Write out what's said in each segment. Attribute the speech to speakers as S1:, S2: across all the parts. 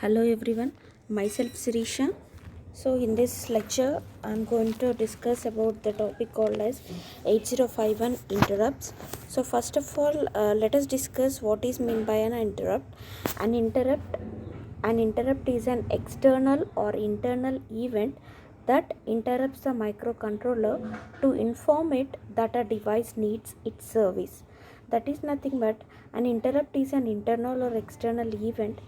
S1: Hello everyone, myself Sirisha. So in this lecture, I'm going to discuss about the topic called as 8051 interrupts. So first of all, let us discuss what is meant by an interrupt. An interrupt, an interrupt is an external or internal event that interrupts the microcontroller to inform it that a device needs its service. That is nothing but an interrupt is an internal or external event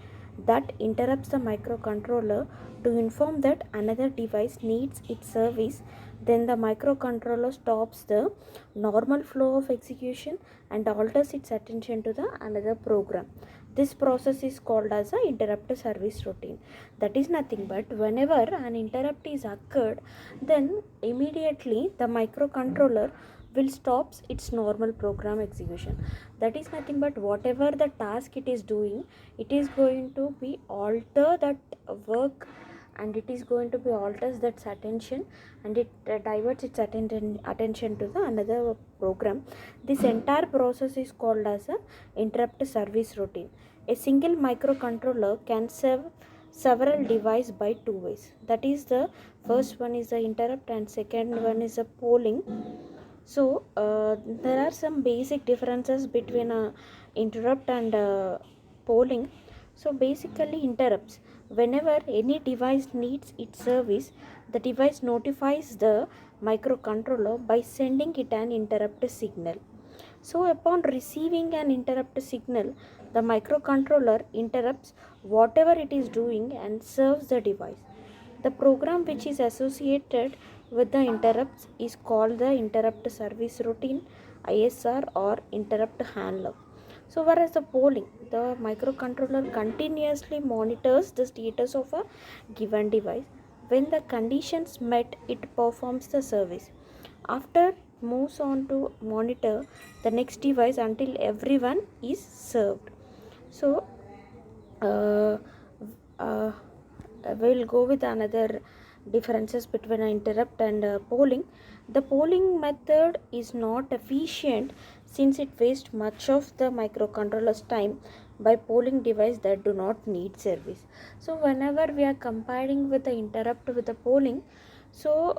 S1: that interrupts the microcontroller to inform that another device needs its service. Then the microcontroller stops the normal flow of execution and alters its attention to the another program. This process is called as a interrupt service routine. That is nothing but whenever an interrupt is occurred, then immediately the microcontroller will stops its normal program execution. That is nothing but whatever the task it is doing, it is going to be alter that work, and it is going to be alters that attention, and it diverts its attention to the another program. This entire process is called as a interrupt service routine. A single microcontroller can serve several devices by two ways. That is, the first one is the interrupt and second one is a polling. So there are some basic differences between interrupt and polling. So basically, interrupts. Whenever any device needs its service, the device notifies the microcontroller by sending it an interrupt signal. So upon receiving an interrupt signal, the microcontroller interrupts whatever it is doing and serves the device. The program which is associated with the interrupts is called the interrupt service routine, ISR, or interrupt handler. So whereas the polling, the microcontroller continuously monitors the status of a given device. When the conditions met, it performs the service. After moves on to monitor the next device until everyone is served. So uh, uh, we'll go with another differences between interrupt and polling. The polling method is not efficient since it wastes much of the microcontroller's time by polling devices that do not need service. So whenever we are comparing with the interrupt with the polling, so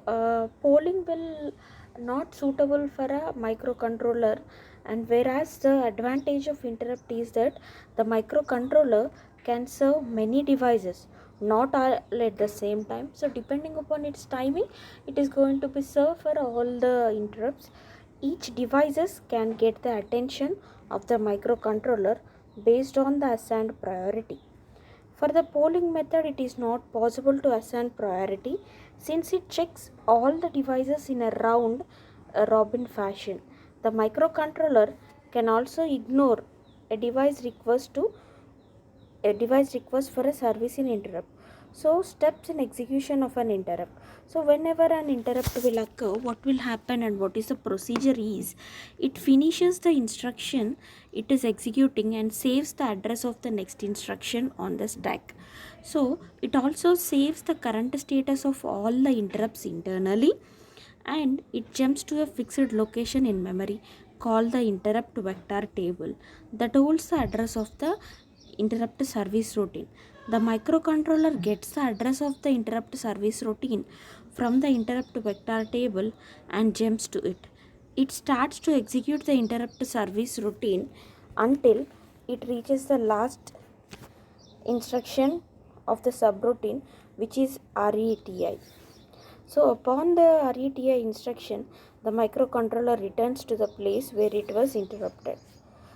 S1: polling will not suitable for a microcontroller, and whereas the advantage of interrupt is that the microcontroller can serve many devices, not all at the same time. So depending upon its timing, it is going to be served for all the interrupts. Each devices can get the attention of the microcontroller based on the assigned priority. For the polling method, it is not possible to assign priority since it checks all the devices in a round robin fashion. The microcontroller can also ignore a device request for a service in interrupt. So steps in execution of an interrupt. So whenever an interrupt will occur, what will happen and what is the procedure is, it finishes the instruction it is executing and saves the address of the next instruction on the stack. So it also saves the current status of all the interrupts internally, and it jumps to a fixed location in memory called the interrupt vector table that holds the address of the interrupt service routine. The microcontroller gets the address of the interrupt service routine from the interrupt vector table and jumps to it. It starts to execute the interrupt service routine until it reaches the last instruction of the subroutine, which is RETI. So upon the RETI instruction, the microcontroller returns to the place where it was interrupted.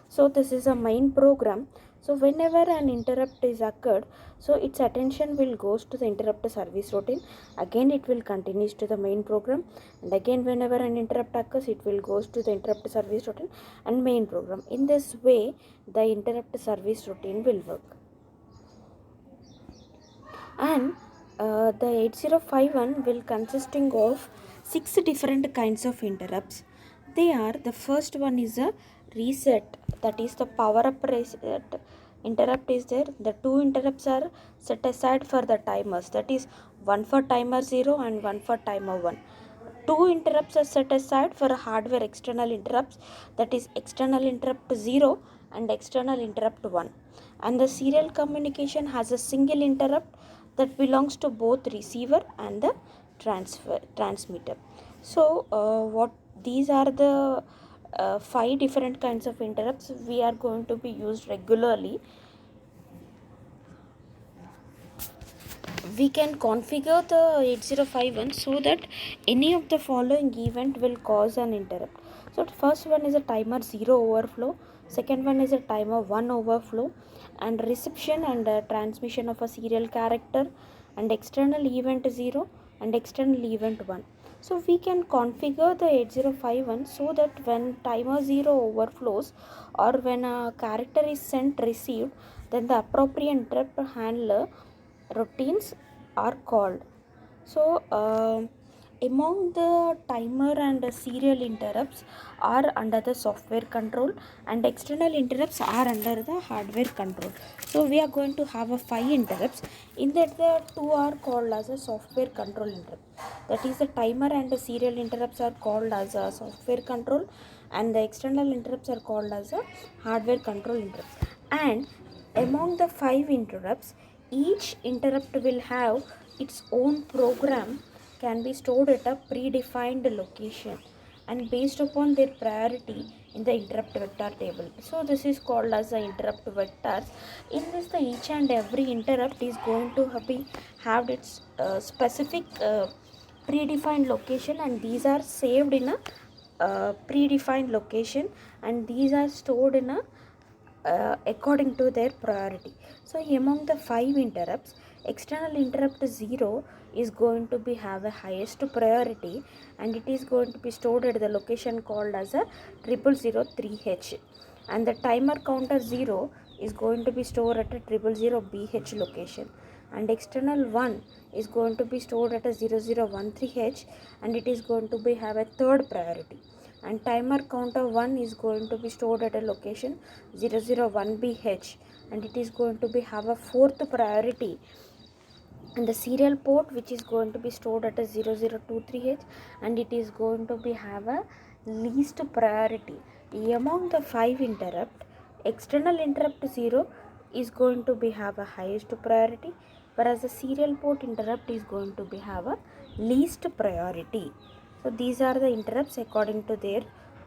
S1: So this is a main program. So whenever an interrupt is occurred, so its attention will goes to the interrupt service routine. Again it will continues to the main program, and again whenever an interrupt occurs, it will goes to the interrupt service routine and main program. In this way, the interrupt service routine will work. And the 8051 will consisting of 6 different kinds of interrupts. They are, the first one is a reset, that is the power up reset interrupt is there. The two interrupts are set aside for the timers, that is one for timer 0 and one for timer 1. Two interrupts are set aside for hardware external interrupts, that is external interrupt 0 and external interrupt 1, and the serial communication has a single interrupt that belongs to both receiver and the transmitter. So what these are the 5 different kinds of interrupts we are going to be used regularly. We can configure the 8051 so that any of the following event will cause an interrupt. So the first one is a timer 0 overflow, second one is a timer 1 overflow, and reception and transmission of a serial character, and external event 0 and external event 1. So we can configure the 8051 so that when timer 0 overflows or when a character is sent received, then the appropriate interrupt handler routines are called. So among the timer and serial interrupts are under the software control, and external interrupts are under the hardware control. So we are going to have a 5 interrupts. In that, the 2 are called as a software control interrupt, that is the timer and the serial interrupts are called as a software control, and the external interrupts are called as a hardware control interrupts. And among the 5 interrupts, each interrupt will have its own program, can be stored at a predefined location and based upon their priority in the interrupt vector table. So this is called as the interrupt vectors. In this, the each and every interrupt is going to have its specific predefined location, and these are saved in a predefined location, and these are stored in a according to their priority. So among the 5 interrupts, external interrupt 0 is going to be have a highest priority, and it is going to be stored at the location called as a 0003H, and the timer counter 0 is going to be stored at a 000BH location, and external 1 is going to be stored at a 0013H, and it is going to be have a third priority, and timer counter 1 is going to be stored at a location 001BH, and it is going to be have a fourth priority, and the serial port which is going to be stored at a 0023H, and it is going to be have a least priority. Among the 5 interrupt, external interrupt 0 is going to be have a highest priority, whereas the serial port interrupt is going to be have a least priority. So these are the interrupts according to their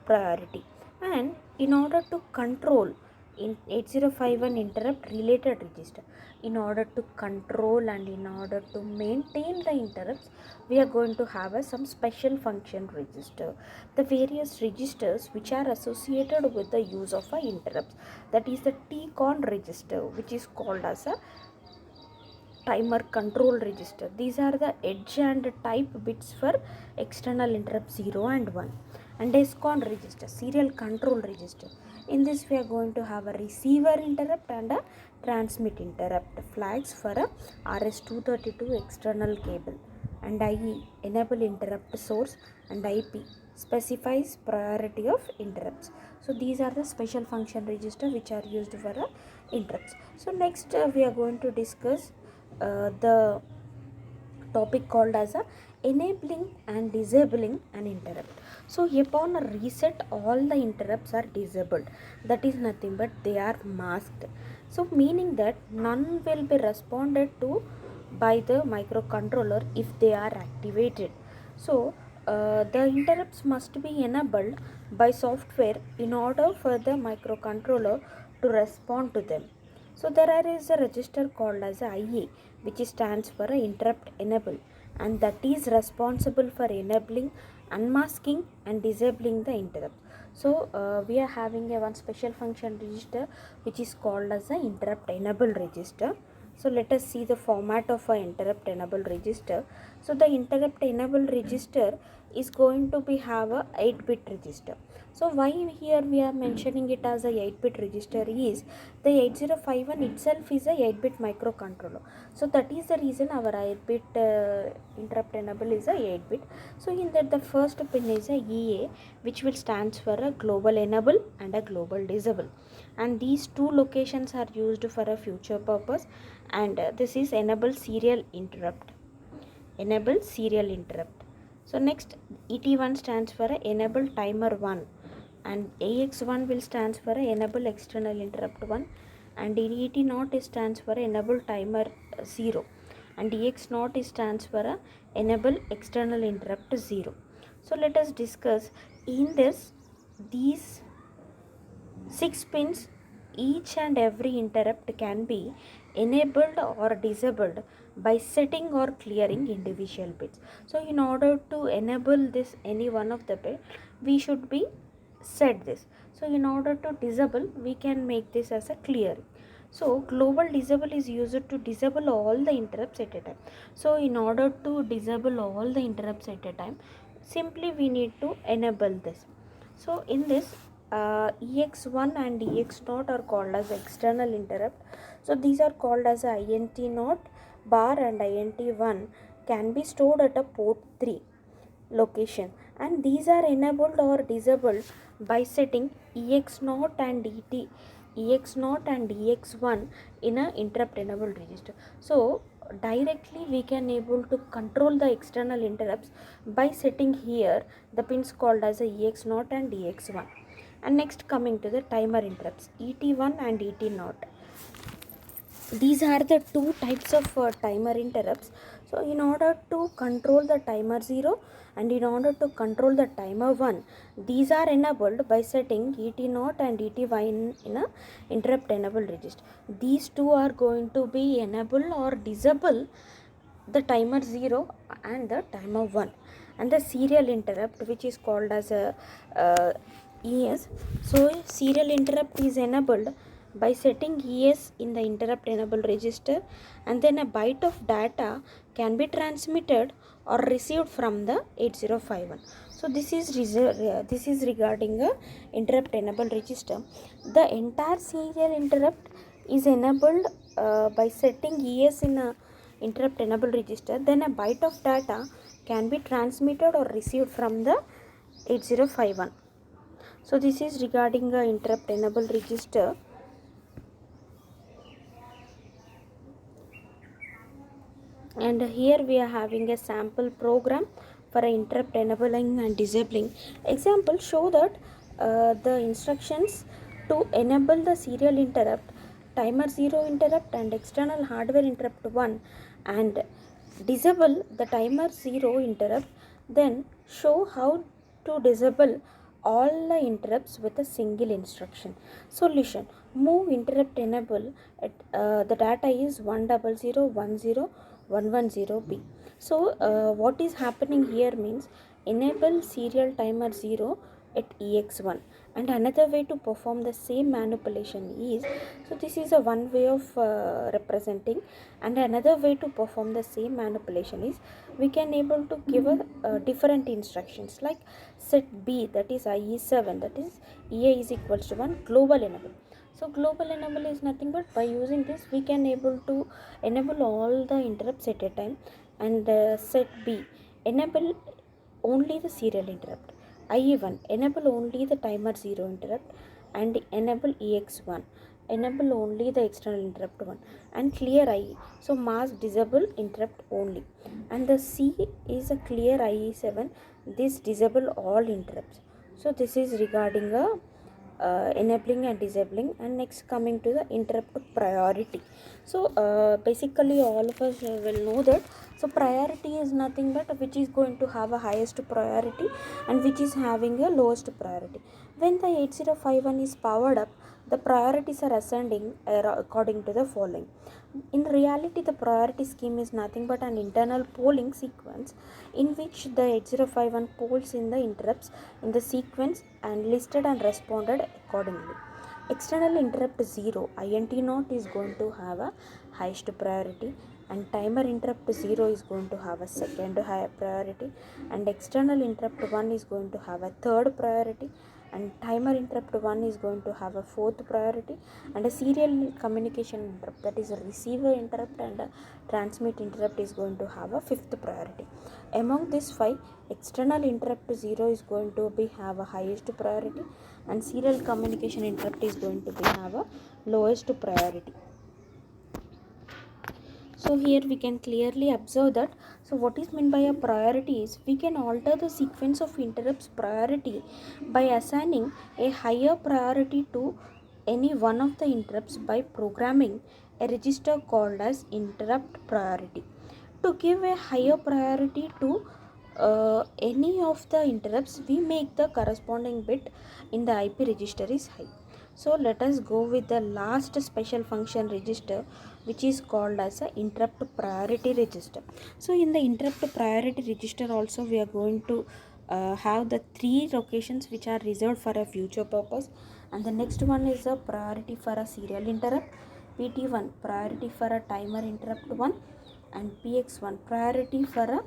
S1: priority. And in order to control in 8051 interrupt related register, in order to control and in order to maintain the interrupts, we are going to have some special function register, the various registers which are associated with the use of interrupts, that is the TCON register, which is called as a timer control register. These are the edge and type bits for external interrupt 0 and 1, and SCON register, serial control register. In this, we are going to have a receiver interrupt and a transmit interrupt flags for a RS-232 external cable, and IE enable interrupt source, and IP specifies priority of interrupts. So these are the special function register which are used for interrupts. So next we are going to discuss the topic called as a enabling and disabling an interrupt. So upon a reset, all the interrupts are disabled, that is nothing but they are masked. So meaning that none will be responded to by the microcontroller if they are activated. So the interrupts must be enabled by software in order for the microcontroller to respond to them. So there is a register called as IA, which stands for interrupt enable, and that is responsible for enabling, unmasking and disabling the interrupt. So we are having a one special function register which is called as the interrupt enable register. So let us see the format of a interrupt enable register. So the interrupt enable register is going to be have a 8-bit register. So why here we are mentioning it as a 8-bit register is the 8051 itself is a 8-bit microcontroller. So that is the reason our 8-bit interrupt enable is a 8-bit. So in that the first pin is a EA, which will stands for a global enable and a global disable, and these two locations are used for a future purpose, and this is enable serial interrupt. Enable serial interrupt. So next ET1 stands for enable timer 1, and AX1 will stands for enable external interrupt 1, and ET0 stands for enable timer 0, and EX0 stands for enable external interrupt 0. So let us discuss in this these 6 pins. Each and every interrupt can be enabled or disabled by setting or clearing individual bits. So in order to enable this any one of the bit, we should be set this. So in order to disable, we can make this as a clearing. So global disable is used to disable all the interrupts at a time. So in order to disable all the interrupts at a time, simply we need to enable this. So in this EX1 and EX0 are called as external interrupt. So these are called as INT0 bar and INT1 can be stored at a port 3 location, and these are enabled or disabled by setting EX0 and EX0 and EX1 in a interrupt enable register. So directly we can able to control the external interrupts by setting here the pins called as a EX0 and EX1. And next, coming to the timer interrupts, ET1 and ET0. These are the two types of timer interrupts. So in order to control the timer 0 and in order to control the timer 1, these are enabled by setting ET0 and ET1 in a interrupt enable register. These two are going to be enable or disable the timer 0 and the timer 1. And the serial interrupt, which is called as a ES. So serial interrupt is enabled by setting ES in the interrupt enable register, and then a byte of data can be transmitted or received from the 8051. So this is regarding a interrupt enable register. The entire serial interrupt is enabled by setting ES in a interrupt enable register, then a byte of data can be transmitted or received from the 8051. So this is regarding a interrupt enable register. And here we are having a sample program for interrupt enabling and disabling. Example show that the instructions to enable the serial interrupt, timer 0 interrupt and external hardware interrupt 1, and disable the timer 0 interrupt, then show how to disable all the interrupts with a single instruction. Solution: move interrupt enable at the data is 10010 110B. So what is happening here means enable serial timer 0 at EX1, and another way to perform the same manipulation is, so this is a one way of representing, and another way to perform the same manipulation is we can able to give a different instructions like set B, that is IE7, that is EA is equals to 1 global enable. So global enable is nothing but by using this we can able to enable all the interrupts at a time, and set B enable only the serial interrupt, IE1 enable only the timer 0 interrupt, and enable EX1 enable only the external interrupt 1, and clear IE, so mask disable interrupt only, and the C is a clear IE7, this disable all interrupts. So this is regarding a enabling and disabling. And next, coming to the interrupt priority. So basically all of us will know that, so priority is nothing but which is going to have a highest priority and which is having a lowest priority. When the 8051 is powered up, the priorities are ascending according to the following. In reality, the priority scheme is nothing but an internal polling sequence in which the 8051 polls in the interrupts in the sequence and listed and responded accordingly. External interrupt 0, INT0 is going to have a highest priority, and timer interrupt 0 is going to have a second higher priority, and external interrupt 1 is going to have a third priority, and timer interrupt 1 is going to have a fourth priority, and a serial communication interrupt, that is a receiver interrupt and a transmit interrupt, is going to have a fifth priority. Among these five, external interrupt 0 is going to be have a highest priority, and serial communication interrupt is going to be have a lowest priority. So So here we can clearly observe that. So what is meant by a priority is we can alter the sequence of interrupts priority by assigning a higher priority to any one of the interrupts by programming a register called as interrupt priority. To give a higher priority to any of the interrupts, we make the corresponding bit in the IP register is high. So let us go with the last special function register, which is called as a interrupt priority register. So in the interrupt priority register also we are going to have the three locations which are reserved for a future purpose, and the next one is a priority for a serial interrupt, PT1 priority for a timer interrupt 1, and PX1 priority for a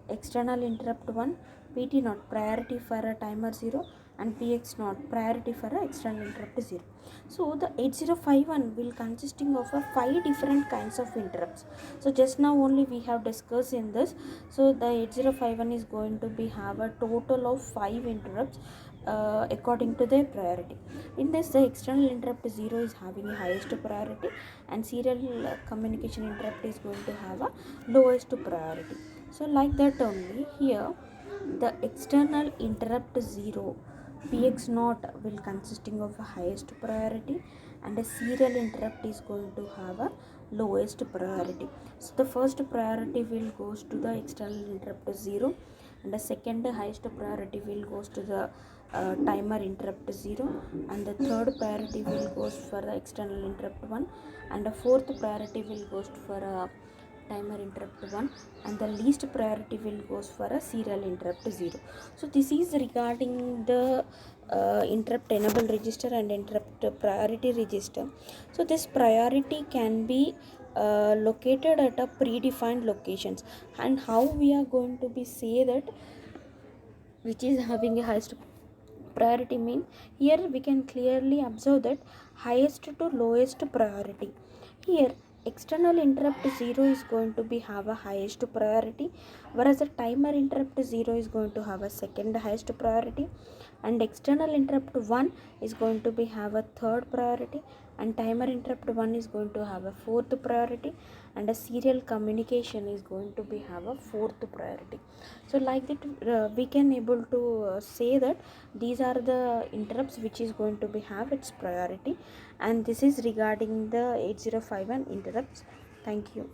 S1: external interrupt 1, PT0 priority for a timer 0, and PX0 priority for a external interrupt 0. So the 8051 will consisting of a 5 different kinds of interrupts. So just now only we have discussed in this. So the 8051 is going to be have a total of 5 interrupts according to their priority. In this, the external interrupt 0 is having a highest priority, and serial communication interrupt is going to have a lowest priority. So like that only here, the external interrupt 0 PX0 will consisting of a highest priority, and a serial interrupt is going to have a lowest priority. So the first priority will goes to the external interrupt 0, and the second highest priority will goes to the timer interrupt 0, and the third priority will goes for the external interrupt 1, and the fourth priority will goes for a timer interrupt 1, and the least priority will goes for a serial interrupt 0. So this is regarding the interrupt enable register and interrupt priority register. So this priority can be located at a predefined locations, and how we are going to be say that which is having a highest priority mean, here we can clearly observe that highest to lowest priority. Here external interrupt 0 is going to be have a highest priority, whereas the timer interrupt 0 is going to have a second highest priority, and external interrupt 1 is going to be have a third priority, and timer interrupt 1 is going to have a fourth priority, and a serial communication is going to be have a fourth priority. So like that we can able to say that these are the interrupts which is going to be have its priority, and this is regarding the 8051 interrupts. Thank you.